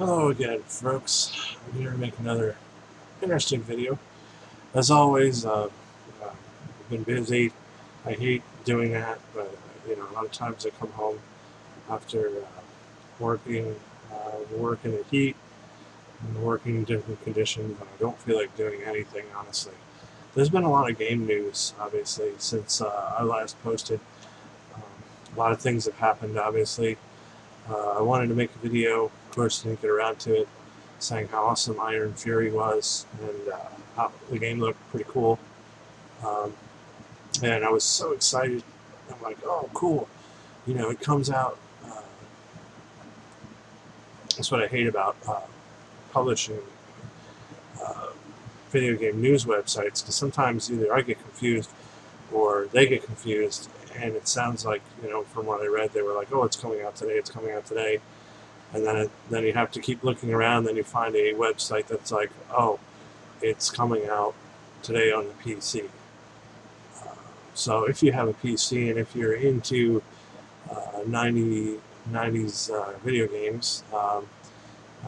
Hello again, folks. I'm here to make another interesting video. As always, I've been busy. I hate doing that, but a lot of times I come home after working, work in the heat and working in different conditions, and I don't feel like doing anything, honestly. There's been a lot of game news, obviously, since I last posted. Um, a lot of things have happened, obviously. I wanted to make a video, of course, didn't get around to it, saying how awesome Iron Fury was and how the game looked pretty cool. Um, and I was so excited. I'm like, oh, cool. It comes out. That's what I hate about publishing uh, video game news websites, because sometimes either I get confused or they get confused. And it sounds like, from what I read, they were like, oh, it's coming out today, it's coming out today. And then you have to keep looking around. Then you find a website that's like, oh, it's coming out today on the PC. So if you have a PC and if you're into 90s video games,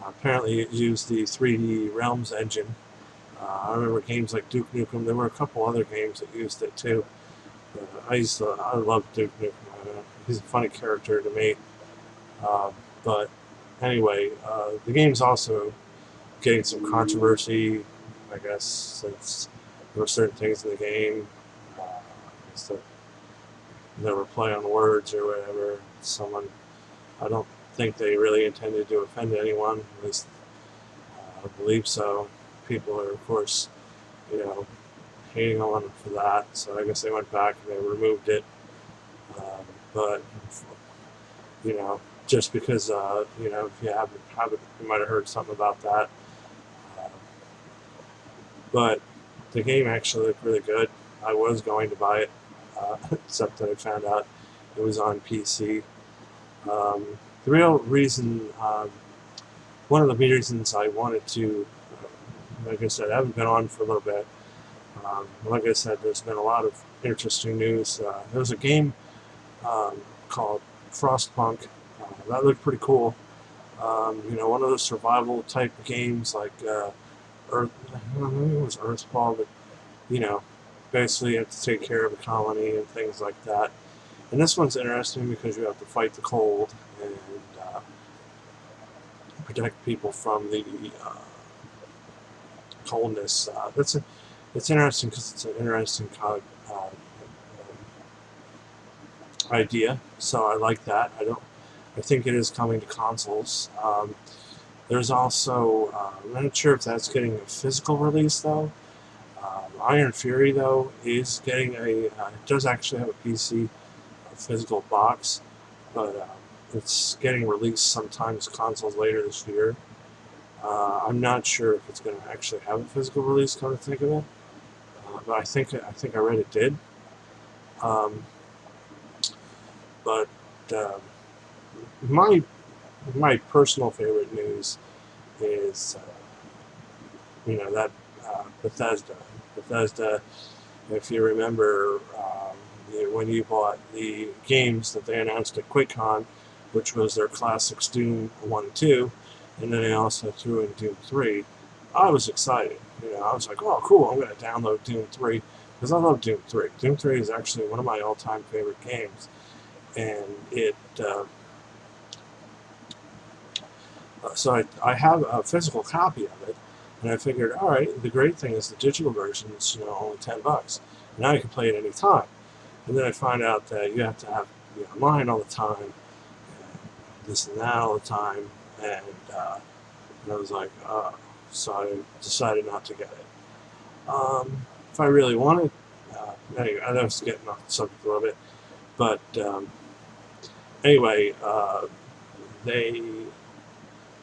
apparently it used the 3D Realms engine. I remember games like Duke Nukem. There were a couple other games that used it too. I love Duke Nukem. He's a funny character to me. But anyway, the game's also getting some controversy, I guess, since there were certain things in the game. That there were play on words or whatever. I don't think they really intended to offend anyone. At least I believe so. People are, of course, you know, hating on them for that. So I guess they went back and they removed it. But just because if you haven't, you might have heard something about that. Uh, but the game actually looked really good. I was going to buy it, except that I found out it was on PC. Um, the real reason, one of the reasons I wanted to, like I said, I haven't been on for a little bit. Like I said, there's been a lot of interesting news. There was a game called Frostpunk. That looked pretty cool. One of those survival type games like Earth. I don't know, it was Earthfall, but you know, basically you have to take care of a colony and things like that. And this one's interesting because you have to fight the cold and protect people from the coldness. It's interesting because it's an interesting kind of idea. So I like that. I think it is coming to consoles. There's also I'm not sure if that's getting a physical release though. Iron Fury though is getting it does actually have a PC physical box, but it's getting released sometimes consoles later this year. I'm not sure if it's going to actually have a physical release. Come to think of it, but I think I read it did. Um, but uh, my my personal favorite news is that Bethesda. Bethesda, if you remember, when you bought the games that they announced at QuakeCon, which was their classics Doom 1 and 2, and then they also threw in Doom 3, I was excited. I was like, oh, cool, I'm going to download Doom 3, because I love Doom 3. Doom 3 is actually one of my all-time favorite games, and so I have a physical copy of it, and I figured, all right, the great thing is the digital version is only $10. Now you can play it any time. And then I find out that you have to have online all the time, and this and that all the time, and I was like, so I decided not to get it. If I really wanted, anyway, I was getting off the subject a little bit, but anyway, they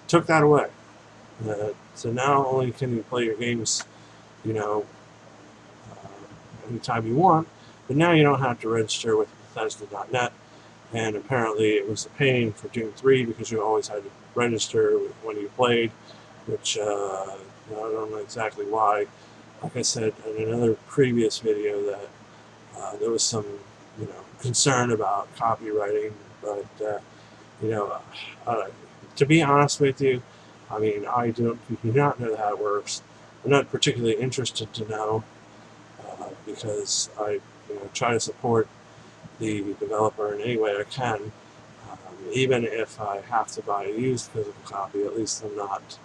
took that away. So now only can you play your games, you know, anytime you want, but now you don't have to register with Bethesda.net. And apparently it was a pain for Doom 3 because you always had to register when you played, which I don't know exactly why. Like I said in another previous video that there was some, concern about copywriting, but, you know, to be honest with you, I mean, I do not know how it works. I'm not particularly interested to know because I try to support the developer in any way I can. Even if I have to buy a used physical copy, at least I'm not,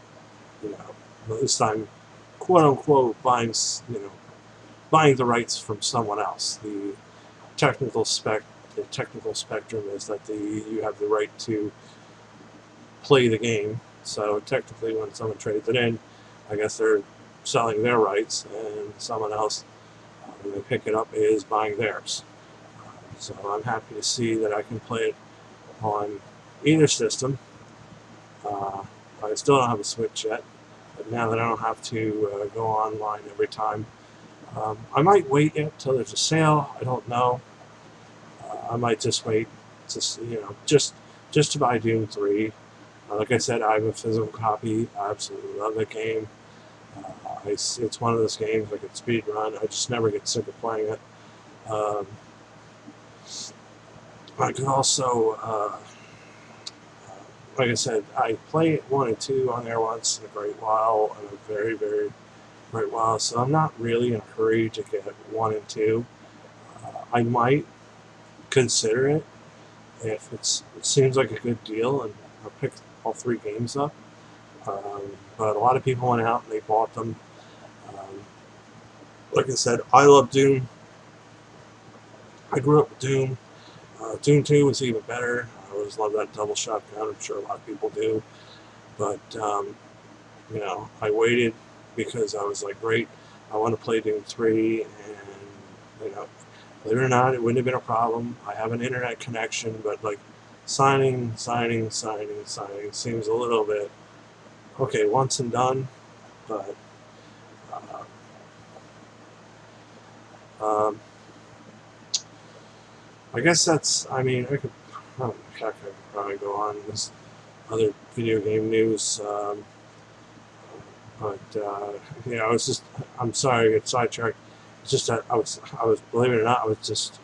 at least I'm quote unquote buying the rights from someone else. Technical spec, the technical spectrum is that you have the right to play the game. So technically, when someone trades it in, I guess they're selling their rights, and someone else, when they pick it up, is buying theirs. So I'm happy to see that I can play it on either system. I still don't have a Switch yet, but now that I don't have to go online every time, I might wait until there's a sale. I don't know. I might just wait just to buy Doom 3. Like I said, I have a physical copy. I absolutely love that game. It's one of those games I could speed run. I just never get sick of playing it. I could also, like I said, I play 1 and 2 on there once in a great while, in a very, very great while. So I'm not really in a hurry to get 1 and 2. I might consider it if it seems like a good deal, and I'll pick all 3 games up. But a lot of people went out and they bought them. Like I said, I love Doom. I grew up with Doom. Doom 2 was even better. I always loved that double shotgun. I'm sure a lot of people do. But, I waited because I was like, great, I want to play Doom 3. And, believe it or not, it wouldn't have been a problem. I have an internet connection, but like signing seems a little bit, okay, once and done. But, I guess that's, I mean, I could probably go on this other video game news, but it's just, I'm sorry, I get sidetracked. It's just that I was, believe it or not, I was just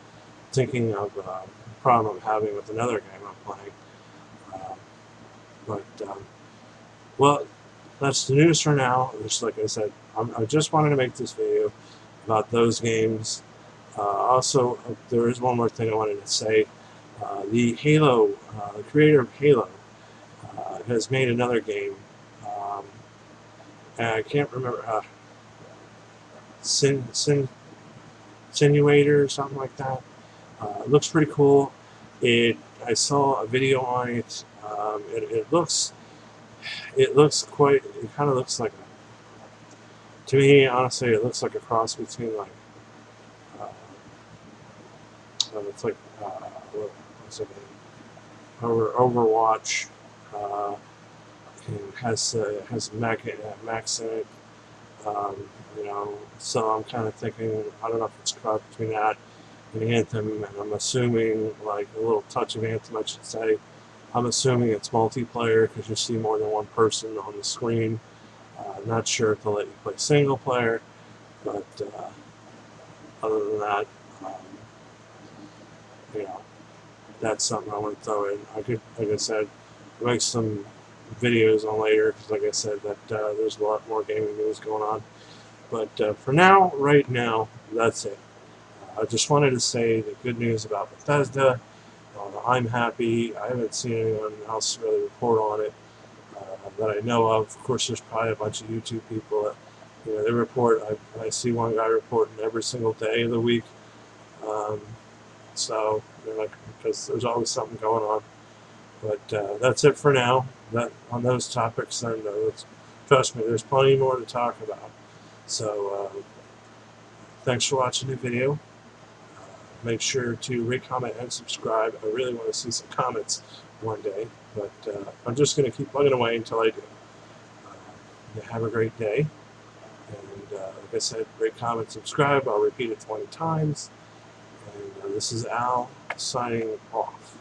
thinking of a problem I'm having with another game I'm playing. Well, that's the news for now. Just like I said, I just wanted to make this video about those games. Also, there is one more thing I wanted to say. The creator of Halo, has made another game. And I can't remember, Sinuator or something like that. It looks pretty cool. I saw a video on it. It kind of looks like to me, honestly, it looks like a cross between like, it's like, what's it name? Overwatch. And has Max in it. So I'm kind of thinking, I don't know if it's a cross between that and Anthem, and I'm assuming, like a little touch of Anthem, I should say. I'm assuming it's multiplayer because you see more than one person on the screen. I'm not sure if they'll let you play single player, but other than that, that's something I want to throw in. I could, like I said, make some videos on later because, like I said, that there's a lot more gaming news going on. But for now, right now, that's it. I just wanted to say the good news about Bethesda. I'm happy. I haven't seen anyone else really report on it that I know of. Of course, there's probably a bunch of YouTube people that they report. I see one guy reporting every single day of the week. So because there's always something going on. But that's it for now. That on those topics, and trust me, there's plenty more to talk about. So thanks for watching the video. Make sure to rate, comment, and subscribe. I really want to see some comments one day, but I'm just going to keep plugging away until I do. Have a great day. And like I said, rate, comment, subscribe. I'll repeat it 20 times. And this is Al signing off.